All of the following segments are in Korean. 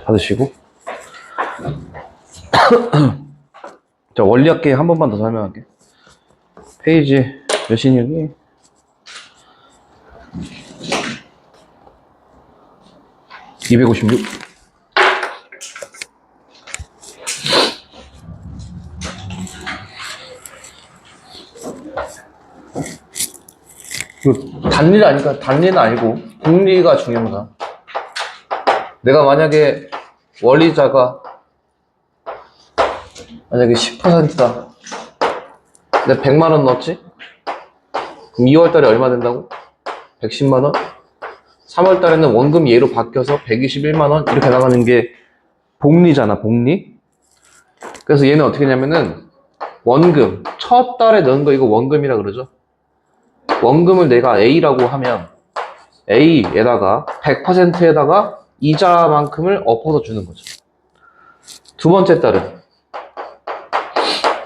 받으시고. 자, 원리학계 한 번만 더 설명할게. 페이지 몇이니 여기? 256. 단리를 아니까 단리는 아니고 공리가 중요합니다. 내가 만약에 원리자가 만약에 10%다. 내가 100만원 넣었지? 그럼 2월달에 얼마 된다고? 110만원? 3월달에는 원금 예로 바뀌어서 121만원? 이렇게 나가는 게 복리잖아, 복리. 그래서 얘는 어떻게 하냐면은 원금, 첫 달에 넣은 거 이거 원금이라 그러죠. 원금을 내가 A라고 하면 A에다가 100%에다가 이자만큼을 엎어서 주는 거죠. 두 번째 달은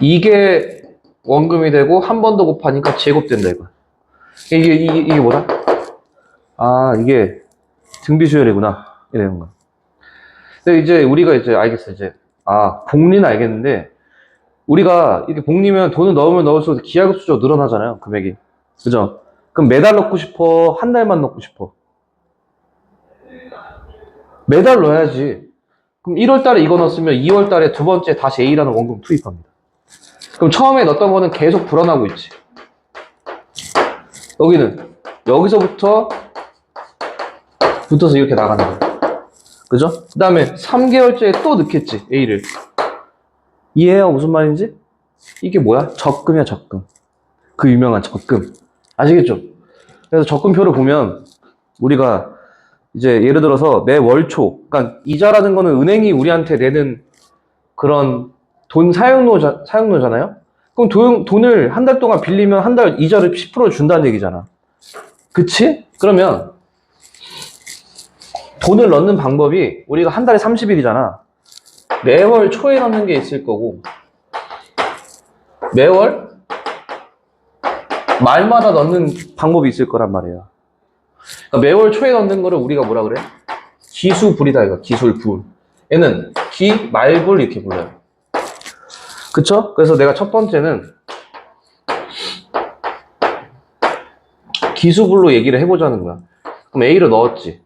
이게 원금이 되고 한 번 더 곱하니까 제곱된다 이거. 이게 뭐다? 아, 이게 등비수열이구나 이러는 거야. 근데 이제 우리가 이제 알겠어. 이제 복리는 알겠는데 우리가 이렇게 복리면 돈을 넣으면 넣을수록 기하급수적으로 늘어나잖아요, 금액이. 그죠? 그럼 매달 넣고 싶어? 한 달만 넣고 싶어? 매달 넣어야지. 그럼 1월 달에 이거 넣었으면 2월 달에 두 번째 다시 A라는 원금 투입합니다. 그럼 처음에 넣었던 거는 계속 불어나고 있지. 여기는 여기서부터 붙어서 이렇게 나가는 거야. 그죠? 그 다음에 3개월째에 또 넣겠지, A를. 이해해요? 무슨 말인지? 이게 뭐야? 적금이야, 적금. 그 유명한 적금. 아시겠죠? 그래서 적금표를 보면 우리가 이제 예를 들어서 매 월초, 그러니까 이자라는 거는 은행이 우리한테 내는 그런 돈 사용료잖아요? 그럼 돈을 한 달 동안 빌리면 한 달 이자를 10% 준다는 얘기잖아. 그치? 그러면 돈을 넣는 방법이 우리가 한 달에 30일이잖아. 매월 초에 넣는 게 있을 거고 매월 말마다 넣는 방법이 있을 거란 말이에요. 그러니까 매월 초에 넣는 거를 우리가 뭐라 그래? 기수불이다 이거. 기술불. 얘는 기말불 이렇게 불러요. 그쵸? 그래서 내가 첫 번째는 기수불로 얘기를 해보자는 거야. 그럼 A를 넣었지.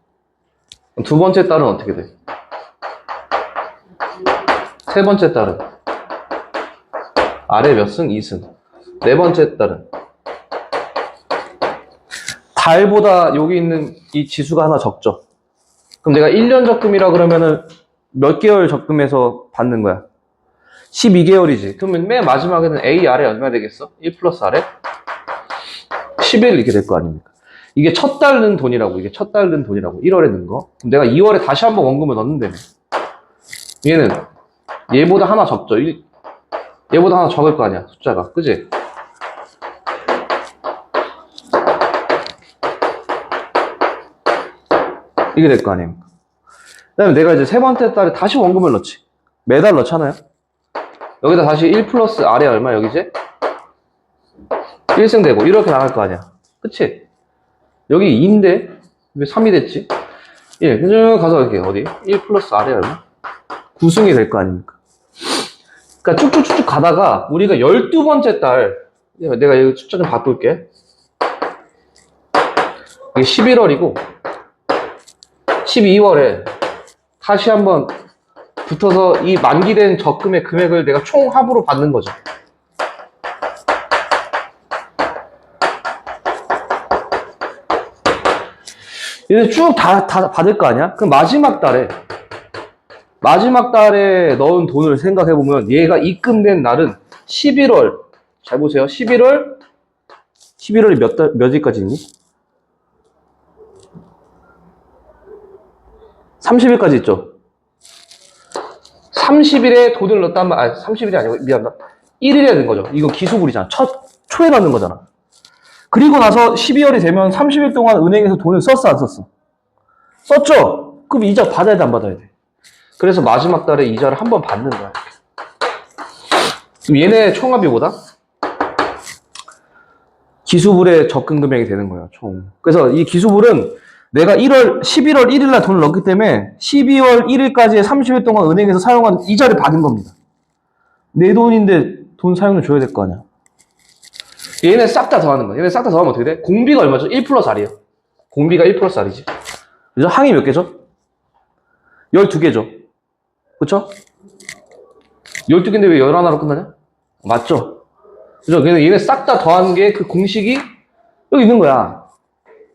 그럼 두 번째 달은 어떻게 돼? 세 번째 달은 아래 몇 승? 2승. 네 번째 달은 달보다 여기 있는 이 지수가 하나 적죠. 그럼 내가 1년 적금이라 그러면은 몇 개월 적금에서 받는 거야? 12개월이지. 그러면 맨 마지막에는 A 아래 얼마 되겠어? 1 플러스 아래? 11 이렇게 될 거 아닙니까? 이게 첫 달 는 돈이라고. 이게 첫 달 는 돈이라고. 1월에 는 거. 그럼 내가 2월에 다시 한번 원금을 넣는다며. 얘는 얘보다 하나 적죠. 얘보다 하나 적을 거 아니야, 숫자가. 그지? 이게 될 거 아닙니까? 그 다음에 내가 이제 세 번째 달에 다시 원금을 넣지. 매달 넣잖아요? 여기다 다시 1 플러스 아래 얼마 여기지? 1승 되고 이렇게 나갈 거 아니야. 그치? 여기 2인데 왜 3이 됐지? 1. 쭉 가서 이렇게 어디? 1 플러스 아래 얼마? 9승이 될 거 아닙니까? 그러니까 쭉쭉쭉쭉 가다가 우리가 12번째 달, 내가 여기 숫자 좀 바꿀게. 이게 11월이고 12월에 다시 한번 붙어서 이 만기된 적금의 금액을 내가 총 합으로 받는 거죠. 이제 쭉 다 받을 거 아니야? 그럼 마지막 달에 넣은 돈을 생각해보면 얘가 입금된 날은 11월. 잘 보세요. 11월이 몇 일까지 있니? 30일까지 있죠. 30일에 돈을 넣었단 말, 아니, 30일이 아니고, 미안하다. 1일에 된 거죠. 이거 기수불이잖아. 초에 넣는 거잖아. 그리고 나서 12월이 되면 30일 동안 은행에서 돈을 썼어, 안 썼어? 썼죠? 그럼 이자 받아야 돼, 안 받아야 돼? 그래서 마지막 달에 이자를 한 번 받는 거야. 그럼 얘네 총합이보다 기수불의 접근 금액이 되는 거예요, 총. 그래서 이 기수불은 내가 11월 1일 날 돈을 넣기 때문에 12월 1일까지의 30일 동안 은행에서 사용한 이자를 받은 겁니다. 내 돈인데 돈 사용을 줘야 될 거 아니야. 얘네 싹 다 더하는 거야. 얘네 싹 다 더하면 어떻게 돼? 공비가 얼마죠? 1 플러스 R이에요. 공비가 1 플러스 R이지. 그죠? 항이 몇 개죠? 12개죠. 그쵸? 12개인데 왜 11하나로 끝나냐? 맞죠? 그죠? 얘네 싹 다 더하는 게 그 공식이 여기 있는 거야.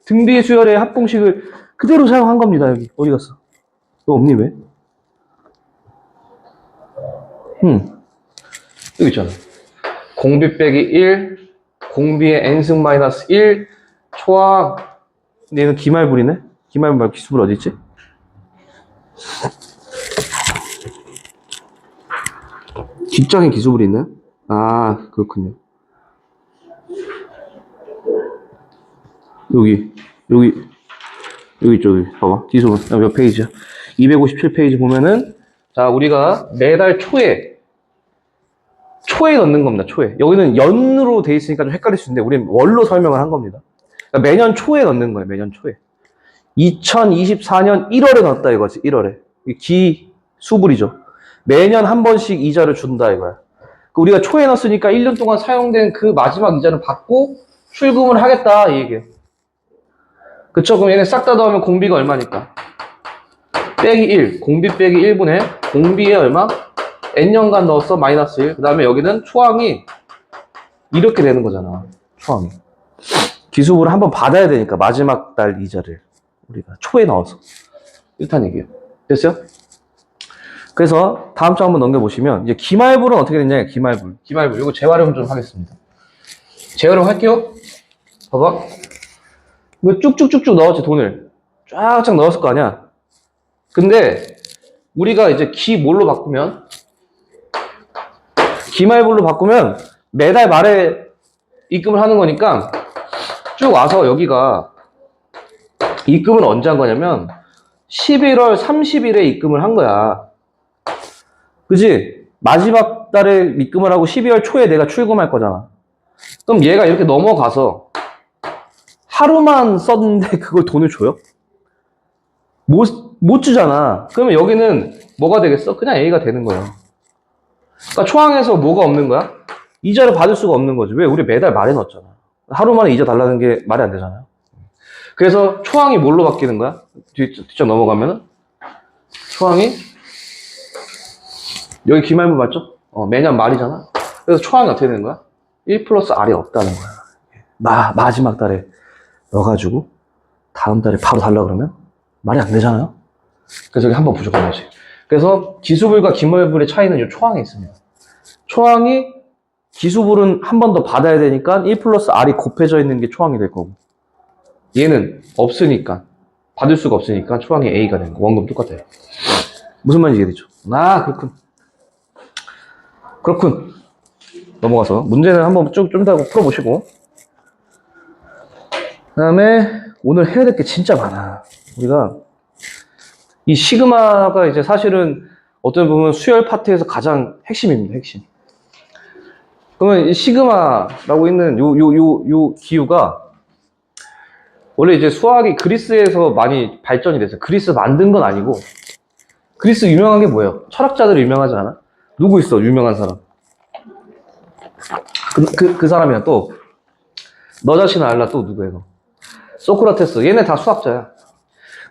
등비 수열의 합공식을 그대로 사용한 겁니다, 여기. 어디 갔어? 너 없니, 왜? 여기 있잖아. 공비 빼기 1, 공비의 n승 마이너스 1, 초항. 근데 얘는 기말불이네? 기말불 말고 기수불 어디 있지? 뒷장에 기수불이 있나요? 아, 그렇군요. 여기 있죠, 여기. 봐봐. 기수불. 몇 페이지야? 257페이지 보면은, 자, 우리가 매달 초에 넣는 겁니다, 초에. 여기는 연으로 돼 있으니까 좀 헷갈릴 수 있는데, 우리는 월로 설명을 한 겁니다. 그러니까 매년 초에 넣는 거예요, 매년 초에. 2024년 1월에 넣었다 이거지, 1월에. 기수불이죠. 매년 한 번씩 이자를 준다 이거야. 우리가 초에 넣었으니까 1년 동안 사용된 그 마지막 이자는 받고 출금을 하겠다 이 얘기예요. 그쵸? 그럼 얘네 싹 다 더하면 공비가 얼마니까? 빼기 1. 공비 빼기 1분의 공비에 얼마? n년간 넣었어 마이너스 1. 그 다음에 여기는 초항이 이렇게 되는 거잖아. 초항이. 기수불을 한번 받아야 되니까 마지막 달 이자를 우리가 초에 넣어서. 이렇다는 얘기예요. 됐어요? 그래서 다음 장 한번 넘겨보시면 이제 기말불은 어떻게 되냐? 기말불. 이거 재활용 좀 하겠습니다. 재활용 할게요. 봐봐. 이거 쭉쭉쭉쭉 넣었지, 돈을. 쫙쫙 넣었을 거 아니야. 근데 우리가 이제 기말로 바꾸면 매달 말에 입금을 하는 거니까 쭉 와서 여기가 입금은 언제 한 거냐면 11월 30일에 입금을 한 거야. 그지? 마지막 달에 입금을 하고 12월 초에 내가 출금할 거잖아. 그럼 얘가 이렇게 넘어가서 하루만 썼는데 그걸 돈을 줘요? 못 주잖아. 그러면 여기는 뭐가 되겠어? 그냥 A가 되는 거예요. 그러니까 초항에서 뭐가 없는 거야? 이자를 받을 수가 없는 거지. 왜? 우리 매달 말에 넣었잖아. 하루 만에 이자 달라는 게 말이 안 되잖아요. 그래서 초항이 뭘로 바뀌는 거야? 뒤쪽 넘어가면은 초항이 여기 기말부 맞죠? 매년 말이잖아. 그래서 초항이 어떻게 되는 거야? 1 플러스 R이 없다는 거야. 마지막 달에 넣어가지고 다음 달에 바로 달라 그러면 말이 안 되잖아요. 그래서 여기 한번 부족한 거지. 그래서 기수불과 기말불의 차이는 이 초항에 있습니다. 초항이 기수불은 한 번 더 받아야 되니까 1 플러스 R이 곱해져 있는 게 초항이 될 거고, 얘는 없으니까, 받을 수가 없으니까 초항이 A가 되는 거. 원금 똑같아요. 무슨 말인지 이해되죠? 그렇군. 넘어가서 문제는 한번 좀 더 풀어보시고, 그 다음에 오늘 해야 될 게 진짜 많아. 우리가 이 시그마가 이제 사실은 어떤 부분 수열 파트에서 가장 핵심입니다. 핵심. 그러면 이 시그마라고 있는 요 기후가 원래 이제 수학이 그리스에서 많이 발전이 됐어요. 그리스 만든 건 아니고, 그리스 유명한 게 뭐예요? 철학자들 유명하지 않아? 누구 있어? 유명한 사람. 그 사람이야. 또 너 자신을 알라. 또 누구예요? 소크라테스. 얘네 다 수학자야.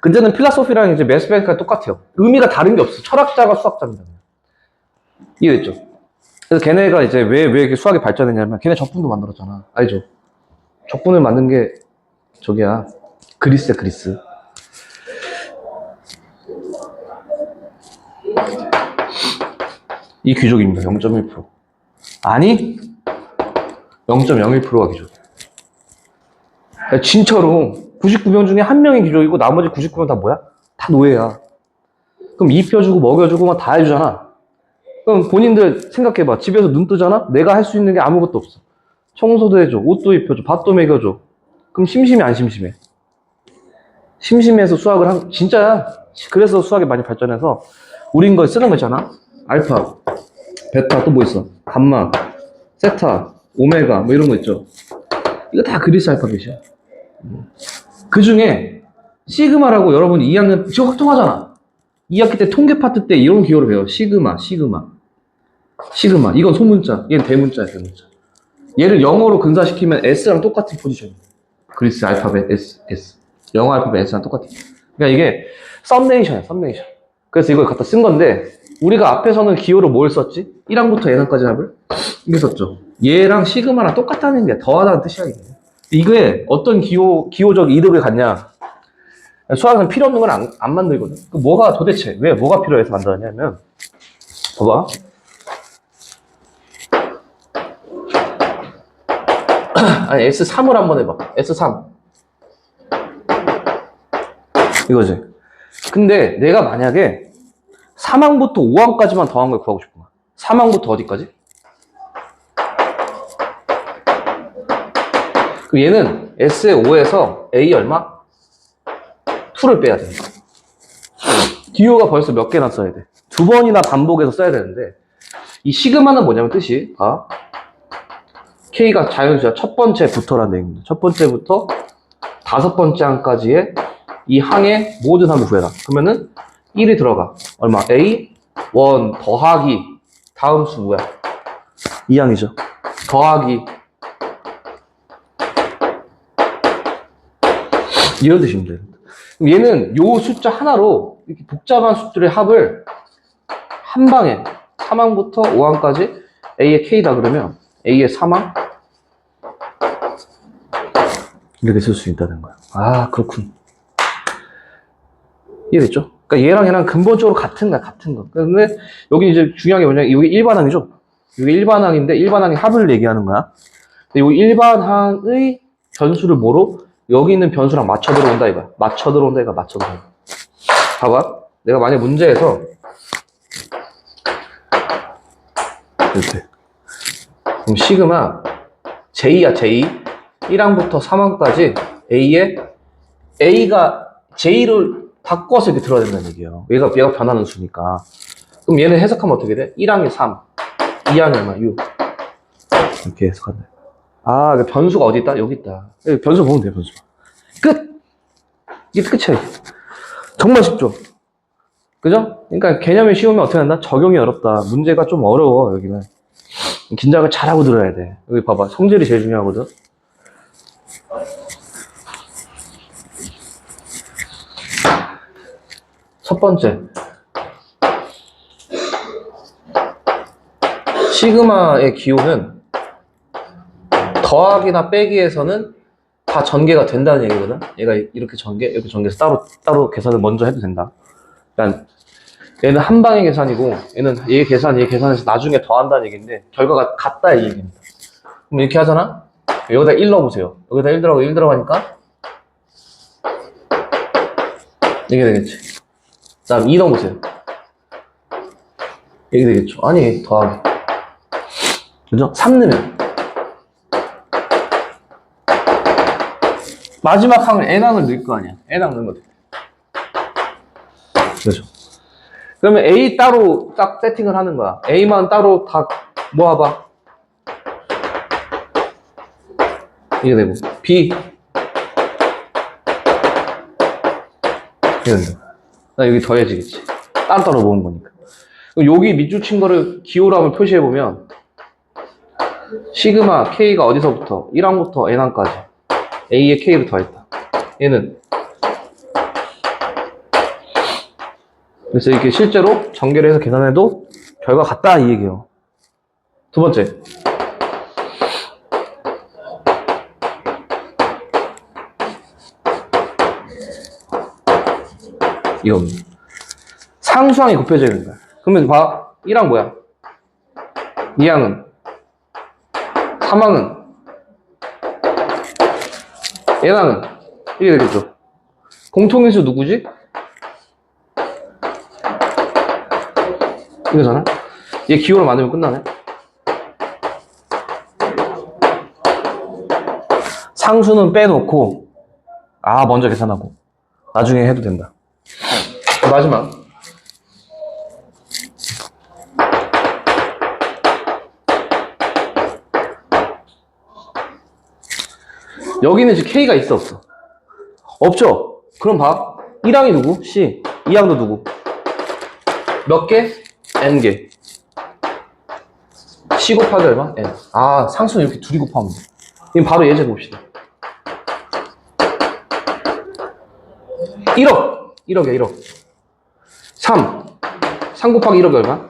근데는 필라소피랑 이제 매스메티크가 똑같아요. 의미가 다른 게 없어. 철학자가 수학자입니다. 이해됐죠? 그래서 걔네가 이제 왜 이렇게 수학이 발전했냐면, 걔네 적분도 만들었잖아. 알죠? 적분을 만든 게 저기야, 그리스야, 그리스. 이 귀족입니다. 0.1%. 아니, 0.01%가 귀족. 진짜로 99명 중에 한 명이 귀족이고 나머지 99명 다 뭐야? 다 노예야. 그럼 입혀주고 먹여주고 막 다 해주잖아. 그럼 본인들 생각해봐. 집에서 눈 뜨잖아? 내가 할 수 있는 게 아무것도 없어. 청소도 해줘, 옷도 입혀줘, 밥도 먹여줘. 그럼 심심해, 안 심심해? 심심해서 수학을 진짜야. 그래서 수학이 많이 발전해서 우린 걸 쓰는 거 있잖아. 알파, 베타, 또 뭐 있어? 감마, 세타, 오메가, 뭐 이런 거 있죠. 이거 다 그리스 알파벳이야. 그 중에 시그마라고 여러분 2학년 지금 확통하잖아. 2학기 때 통계 파트 때 이런 기호를 배워. 시그마. 이건 소문자, 얘는 대문자야, 대문자. 얘를 영어로 근사시키면 S랑 똑같은 포지션이야. 그리스 알파벳 S. 영어 알파벳 S랑 똑같아. 그러니까 이게 썸네이션이야, 썸네이션. 그래서 이걸 갖다 쓴 건데, 우리가 앞에서는 기호로 뭘 썼지? 1항부터 N항까지 합을? 이게 썼죠. 얘랑 시그마랑 똑같다는 게 더하다는 뜻이야, 이게. 이게 어떤 기호적 이득을 갖냐? 수학은 필요 없는 건 안 만들거든. 뭐가 도대체, 왜, 뭐가 필요해서 만들었냐면, 봐봐. 아니, S3을 한번 해봐. S3. 이거지. 근데 내가 만약에 3항부터 5항까지만 더한 걸 구하고 싶은 거야. 3항부터 어디까지? 그럼 얘는 S5에서 A 얼마? 2를 빼야 돼. 기호가 벌써 몇 개나 써야 돼? 2번이나 반복해서 써야 되는데, 이 시그마는 뭐냐면 뜻이, K가 자연수야. 첫 번째부터라는 얘기입니다. 첫 번째부터 5번째 항까지의 이 항의 모든 함을 구해라. 그러면은 1이 들어가. 얼마? A 1 더하기 다음 수 뭐야? 2항이죠. 더하기 이런 뜻입니다. 그럼 얘는 요 숫자 하나로 이렇게 복잡한 수들의 합을 한 방에 3항부터 5항까지 A의 K다 그러면 A의 3항 이렇게 쓸 수 있다는 거야. 아, 그렇군. 이해됐죠? 그러니까 얘랑 근본적으로 같은 거야, 같은 거. 근데 여기 이제 중요한 게 뭐냐면, 여기 일반항이죠? 여기 일반항인데, 일반항의 합을 얘기하는 거야. 근데 여기 일반항의 변수를 뭐로? 여기 있는 변수랑 맞춰 들어온다, 이거야. 맞춰 들어온다, 이거야, 맞춰 들어온다. 봐봐. 내가 만약 문제에서, 이렇게. 그럼 시그마, J야, J. 1항부터 3항까지 A가 J를 바꿔서 이렇게 들어야 된다는 얘기예요. 얘가 변하는 수니까. 그럼 얘는 해석하면 어떻게 돼? 1항이 3, 2항이 얼마? 6. 이렇게 해석한다. 아, 변수가 어디 있다? 여기 있다. 여기 변수 보면 돼요, 변수. 끝! 이게 끝이야, 이게. 정말 쉽죠? 그죠? 그러니까 개념이 쉬우면 어떻게 한다? 적용이 어렵다. 문제가 좀 어려워, 여기는. 긴장을 잘하고 들어야 돼. 여기 봐봐. 성질이 제일 중요하거든. 첫 번째, 시그마의 기호는 더하기나 빼기에서는 다 전개가 된다는 얘기거든. 얘가 이렇게 이렇게 전개해서 따로 계산을 먼저 해도 된다. 그러니까 얘는 한 방의 계산이고, 얘는 얘 계산해서 나중에 더한다는 얘기인데, 결과가 같다 이 얘기입니다. 그럼 이렇게 하잖아? 여기다 1 넣어보세요. 여기다 1 들어가고 1 들어가니까 이게 되겠지. 그 다음 2 넣어보세요. 이게 되겠죠. 아니, 더하기. 그죠? 3 넣으면. 마지막 항을 N항을 넣을 거 아니야. N항 넣은 거지. 그죠? 그러면 A 따로 딱 세팅을 하는 거야. A만 따로 다 모아봐. 이게 되고. B. 이게 된다. 나 여기 더해지겠지. 따로따로 모은 거니까. 그럼 여기 밑줄 친 거를 기호로 한번 표시해보면, 시그마 K가 어디서부터? 1항부터 N항까지. A에 K를 더했다. 얘는. 그래서 이렇게 실제로 전개를 해서 계산해도 결과 같다, 이 얘기예요. 두 번째. 이겁니다. 상수항이 곱해져야 된다. 그러면 봐. 1항 뭐야? 2항은? 3항은? N항은? 이게 되겠죠. 공통인수 누구지? 이거잖아. 얘 기호로 만들면 끝나네. 상수는 빼놓고, 먼저 계산하고. 나중에 해도 된다. 마지막. 여기는 지금 K가 있어, 없어? 없죠? 그럼 봐. 1항이 누구? C. 2항도 누구? 몇 개? N개. C 곱하기 얼마? N. 상수는 이렇게 둘이 곱하면 돼. 그럼 바로 예제 봅시다. 1억. 1억이야, 1억. 3 곱하기 1억이 얼마?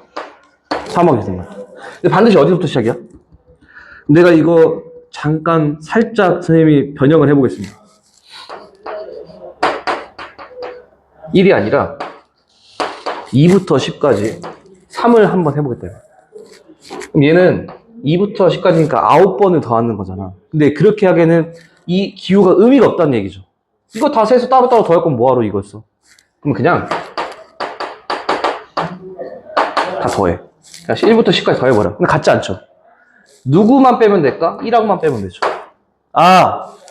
3억이 된다. 근데 반드시 어디서부터 시작이야? 내가 이거 잠깐 살짝 선생님이 변형을 해보겠습니다. 1이 아니라 2부터 10까지 3을 한번 해보겠다. 그럼 얘는 2부터 10까지니까 9번을 더하는 거잖아. 근데 그렇게 하기에는 이 기호가 의미가 없다는 얘기죠. 이거 다 세서 따로따로 더할 건 뭐하러 이거 써? 그럼 그냥 다 더해. 그냥 1부터 10까지 더해버려. 근데 같지 않죠? 누구만 빼면 될까? 1항만 빼면 되죠.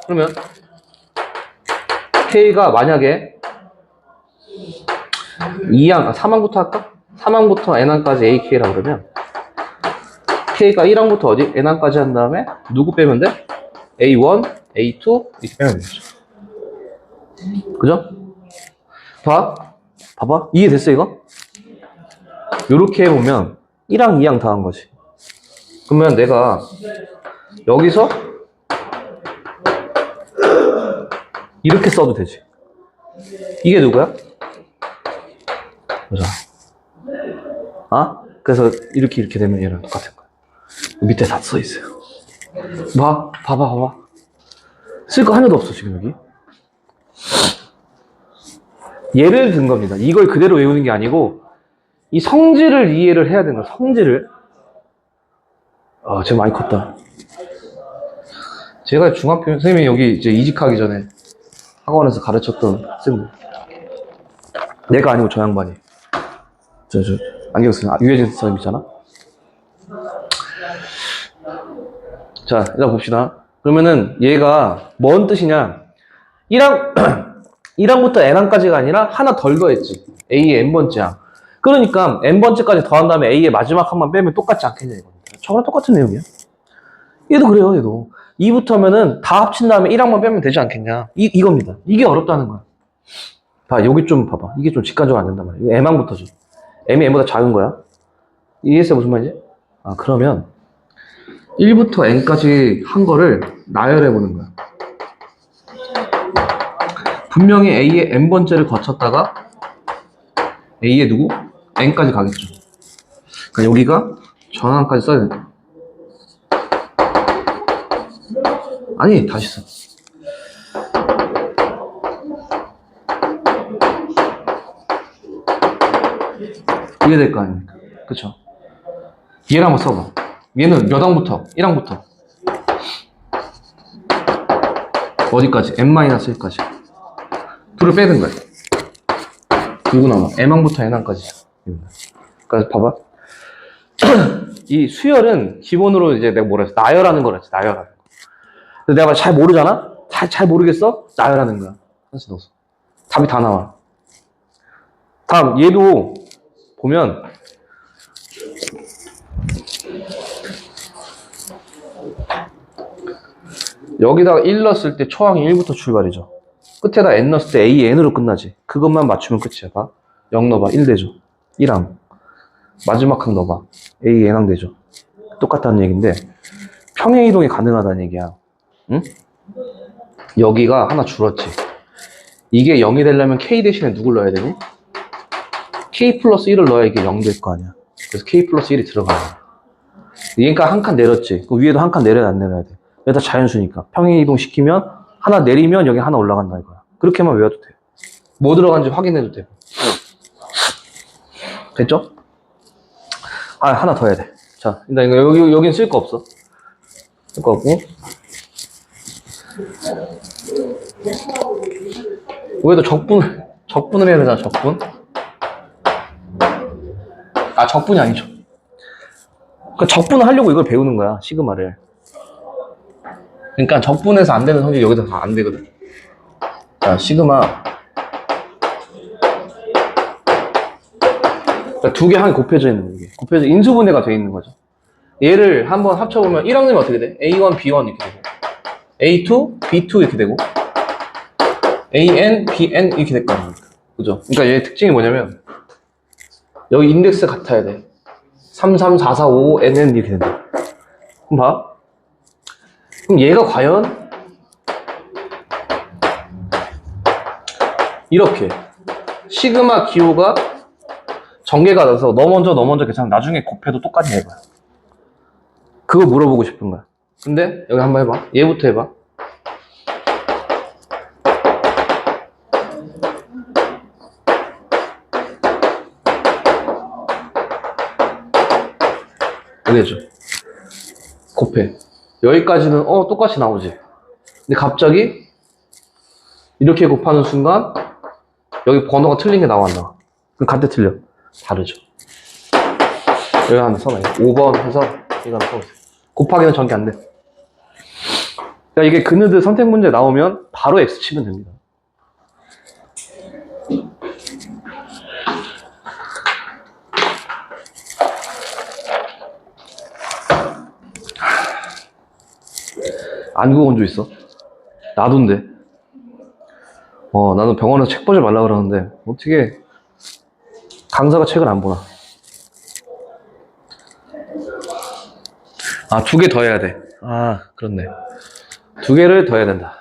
그러면 K가 만약에 3항부터 할까? 3항부터 N항까지 AK라고 그러면 K가 1항부터 어디? N항까지 한 다음에 누구 빼면 돼? A1, A2 이렇게 빼면 되죠. 그죠? 봐봐. 이해됐어 이거? 요렇게 해보면 1항, 2항 다 한 거지. 그러면 내가 여기서 이렇게 써도 되지. 이게 누구야? 보자. 그래서 이렇게 되면 얘랑 똑같은 거야. 밑에 다 써 있어요. 봐봐. 쓸 거 하나도 없어 지금 여기. 예를 든 겁니다. 이걸 그대로 외우는 게 아니고 이 성질을 이해를 해야 되는 거야. 성질을. 제가 많이 컸다. 제가 중학교 선생님이 여기 이제 이직하기 전에 학원에서 가르쳤던 학생들. 내가 아니고 저 양반이. 저 안경 쓰는 유해진 선생님 있잖아. 자, 일단 봅시다. 그러면은 얘가 뭔 뜻이냐? 1항부터 N항까지가 아니라 하나 덜 더했지. A의 N번째야. 그러니까 N번째까지 더한 다음에 A의 마지막 항만 빼면 똑같지 않겠냐 이겁니다. 저거랑 똑같은 내용이야. 얘도 그래요, 얘도. 2부터 하면은 다 합친 다음에 1항만 빼면 되지 않겠냐. 이겁니다. 이게 어렵다는 거야. 여기 좀 봐봐. 이게 좀 직관적으로 안 된단 말이야. 이거 M항부터죠. M이 N보다 작은 거야. 이해했어요? 무슨 말이지? 그러면 1부터 N까지 한 거를 나열해보는 거야. 분명히 A의 N번째를 거쳤다가 A의 누구? N까지 가겠죠. 그러니까 여기가 전항까지 써야 된다. 아니, 다시 써. 이게 될 거 아닙니까? 그쵸? 얘를 한번 써봐. 얘는 몇 항부터? 1항부터. 어디까지? n-1까지. 둘을 빼는 거야. 누구 남아? m항부터 n항까지. 그러니까 봐봐. 이 수열은 기본으로 이제 내가 뭐라 했어? 나열하는 거랬지, 나열하는 거. 근데 내가 잘 모르잖아? 잘 모르겠어? 나열하는 거야. 하나씩 넣어서. 답이 다 나와. 다음, 얘도 보면, 여기다가 1 넣었을 때 초항이 1부터 출발이죠. 끝에다 n 넣었을 때 a, n으로 끝나지. 그것만 맞추면 끝이야. 봐. 0 넣어봐. 1 되죠. 1항. 마지막 항 넣어봐. a, n항 되죠. 똑같다는 얘기인데, 평행 이동이 가능하다는 얘기야. 응? 여기가 하나 줄었지. 이게 0이 되려면 k 대신에 누굴 넣어야 되니? k 플러스 1을 넣어야 이게 0 될 거 아니야. 그래서 k 플러스 1이 들어가는 거야. 그러니까 한 칸 내렸지. 그 위에도 한 칸 내려야 안 내려야 돼. 여기다 자연수니까. 평행 이동 시키면 하나 내리면 여기 하나 올라간다 이거야. 그렇게만 외워도 돼. 뭐 들어간지 확인해도 되고. 됐죠? 하나 더 해야 돼. 자, 일단 이거 여긴 쓸 거 없어. 쓸 거 없고. 여기도 적분을 해야 되잖아, 적분. 적분이 아니죠. 그러니까 적분을 하려고 이걸 배우는 거야, 시그마를. 그러니까 적분해서 안 되는 성질이 여기서 다 안 되거든. 자, 시그마. 그러니까 두 개 한 개 곱해져 있는 거예요. 곱해져 인수분해가 돼 있는 거죠. 얘를 한번 합쳐보면 1학년이 어떻게 돼? A1, B1 이렇게 되고 A2, B2 이렇게 되고 AN, BN 이렇게 될 거 아닙니까? 그죠? 그러니까 얘의 특징이 뭐냐면 여기 인덱스 같아야 돼. 3, 3, 4, 4, 5, NN 이렇게 된다. 그럼 봐. 그럼 얘가 과연 이렇게 시그마 기호가 전개가 나서 너 먼저 괜찮아. 나중에 곱해도 똑같이 해봐. 그거 물어보고 싶은 거야. 근데 여기 한번 해봐. 얘부터 해봐. 여기 해줘. 곱해. 여기까지는 똑같이 나오지. 근데 갑자기 이렇게 곱하는 순간 여기 번호가 틀린 게 나와 안 나와? 그럼 같대 틀려. 다르죠. 여기 하나 써놔요. 5번 해서 이거 하나 써보세요. 곱하기는 전개 안 돼. 그러니까 이게 그느드 선택 문제 나오면 바로 X 치면 됩니다. 안구 건조 있어? 나도인데. 나는 병원에서 책 보지 말라 그러는데 어떻게 강사가 책을 안 보나? 아, 2개 더 해야 돼. 아, 그렇네. 2개를 더 해야 된다.